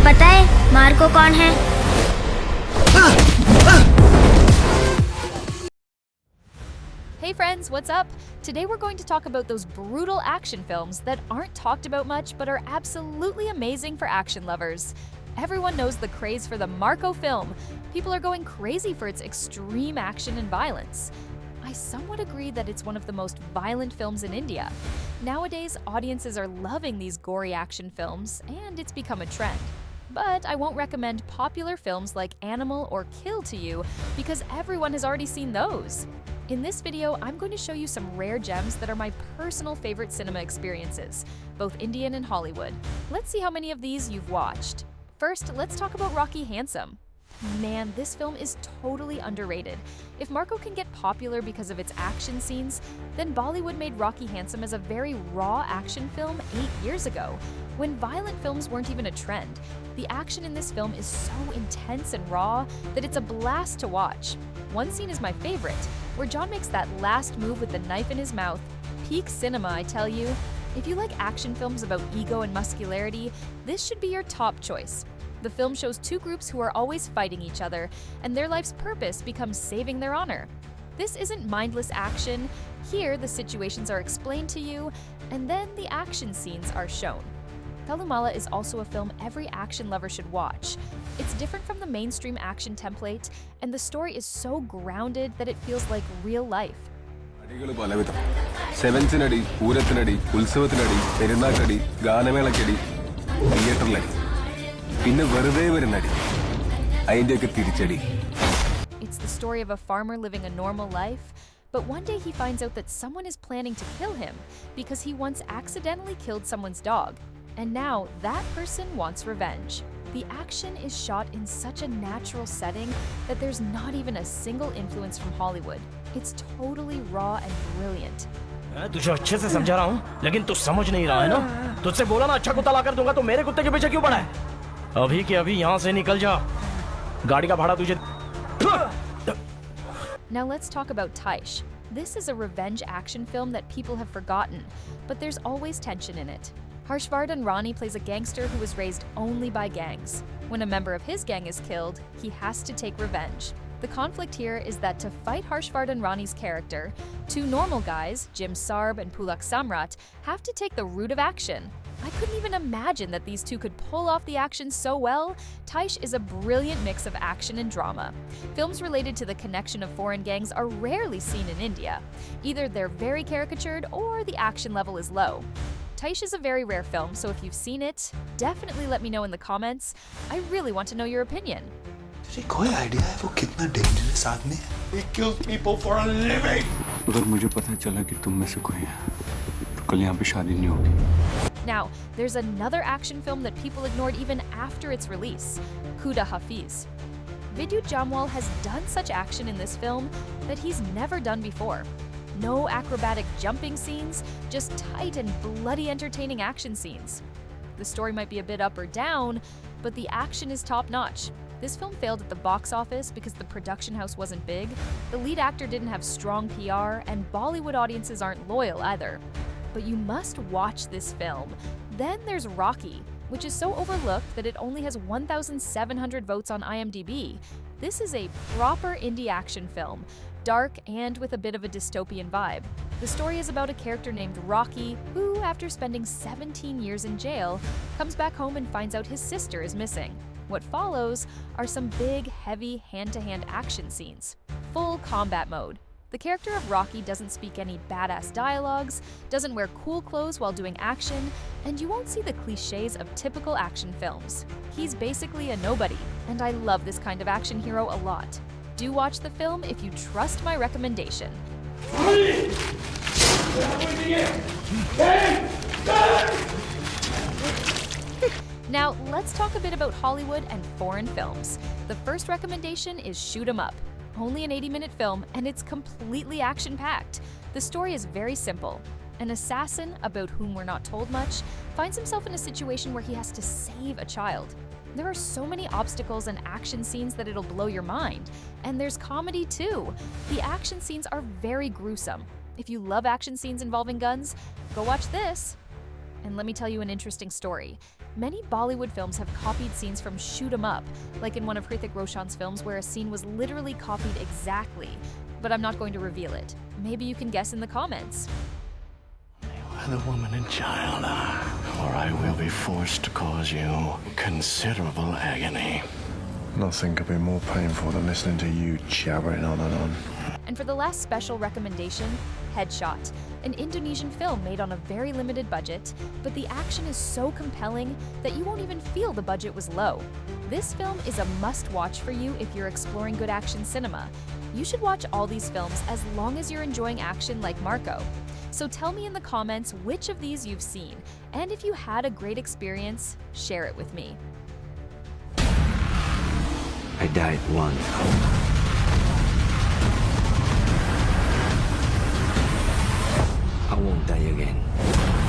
पता है मार्को कौन है? Hey friends, what's up? Today we're going to talk about those brutal action films that aren't talked about much but are absolutely amazing for action lovers. Everyone knows the craze for the Marco film. People are going crazy for its extreme action and violence. I somewhat agree that it's one of the most violent films in India. Nowadays, audiences are loving these gory action films, and it's become a trend. But I won't recommend popular films like Animal or Kill to you because everyone has already seen those. In this video, I'm going to show you some rare gems that are my personal favorite cinema experiences, both Indian and Hollywood. Let's see how many of these you've watched. First, let's talk about Rocky Handsome. Man, this film is totally underrated. If Marco can get popular because of its action scenes, then Bollywood made Rocky Handsome as a very raw action film 8 years ago, when violent films weren't even a trend. The action in this film is so intense and raw that it's a blast to watch. One scene is my favorite, where John makes that last move with the knife in his mouth. Peak cinema, I tell you. If you like action films about ego and muscularity, this should be your top choice. The film shows two groups who are always fighting each other, and their life's purpose becomes saving their honor. This isn't mindless action. Here, the situations are explained to you, and then the action scenes are shown. Talumala is also a film every action lover should watch. It's different from the mainstream action template, and the story is so grounded that it feels like real life. സെവൻസിനടി പൂരത്തിനടി ഉത്സവത്തിനടി പെരുന്നാക്കടി ഗാനമേളക്കടി തിയേറ്ററിലടി പിന്നെ വെറുതെ വരുന്നടി അതിൻ്റെയൊക്കെ തിരിച്ചടി. It's the story of a farmer living a normal life, but one day he finds out that someone is planning to kill him because he once accidentally killed someone's dog. And now that person wants revenge. The action is shot in such a natural setting that there's not even a single influence from Hollywood. It's totally raw and brilliant. मैं तुझे अच्छे से समझा रहा हूँ, लेकिन तू समझ नहीं रहा है ना? तुझसे बोला ना अच्छा कुत्ता लाकर दूंगा तो मेरे कुत्ते के पीछे क्यों पड़ा है? अभी के अभी यहाँ से निकल जा. गाड़ी का भाड़ा तुझे. Now let's talk about Taish. This is a revenge action film that people have forgotten, but there's always tension in it. Harshvardhan Rani plays a gangster who was raised only by gangs. When a member of his gang is killed, he has to take revenge. The conflict here is that to fight Harshvardhan Rani's character, two normal guys, Jim Sarb and Pulak Samrat, have to take the route of action. I couldn't even imagine that these two could pull off the action so well. Taish is a brilliant mix of action and drama. Films related to the connection of foreign gangs are rarely seen in India. Either they're very caricatured or the action level is low. Taish is a very rare film, so if you've seen it, definitely let me know in the comments. I really want to know your opinion. तुझे कोई idea है वो कितना dangerous आदमी है? He kills people for a living. अगर मुझे पता चला कि तुम में से कोई है तो कल यहाँ पे शादी नहीं होगी. Now, there's another action film that people ignored even after its release, Khuda Hafiz. Vidyut Jamwal has done such action in this film that he's never done before. No acrobatic jumping scenes, just tight and bloody entertaining action scenes. The story might be a bit up or down, but the action is top-notch. This film failed at the box office because the production house wasn't big, the lead actor didn't have strong PR, and Bollywood audiences aren't loyal either. But you must watch this film. Then there's Rocky, which is so overlooked that it only has 1,700 votes on IMDb. This is a proper indie action film, dark and with a bit of a dystopian vibe. The story is about a character named Rocky who, after spending 17 years in jail, comes back home and finds out his sister is missing. What follows are some big, heavy hand-to-hand action scenes. Full combat mode. The character of Rocky doesn't speak any badass dialogues, doesn't wear cool clothes while doing action, and you won't see the cliches of typical action films. He's basically a nobody, and I love this kind of action hero a lot. Do watch the film if you trust my recommendation. Now, let's talk a bit about Hollywood and foreign films. The first recommendation is Shoot 'em Up. Only an 80-minute film, and it's completely action-packed. The story is very simple. An assassin, about whom we're not told much, finds himself in a situation where he has to save a child. There are so many obstacles and action scenes that it'll blow your mind. And there's comedy too. The action scenes are very gruesome. If you love action scenes involving guns, go watch this. And let me tell you an interesting story. Many Bollywood films have copied scenes from Shoot 'em Up, like in one of Hrithik Roshan's films where a scene was literally copied exactly. But I'm not going to reveal it. Maybe you can guess in the comments. Where the woman and child are, or I will be forced to cause you considerable agony. Nothing could be more painful than listening to you jabbering on and on. And for the last special recommendation, Headshot, an Indonesian film made on a very limited budget, but the action is so compelling that you won't even feel the budget was low. This film is a must-watch for you if you're exploring good action cinema. You should watch all these films as long as you're enjoying action like Marco. So tell me in the comments which of these you've seen, and if you had a great experience, share it with me. I died once. I won't die again.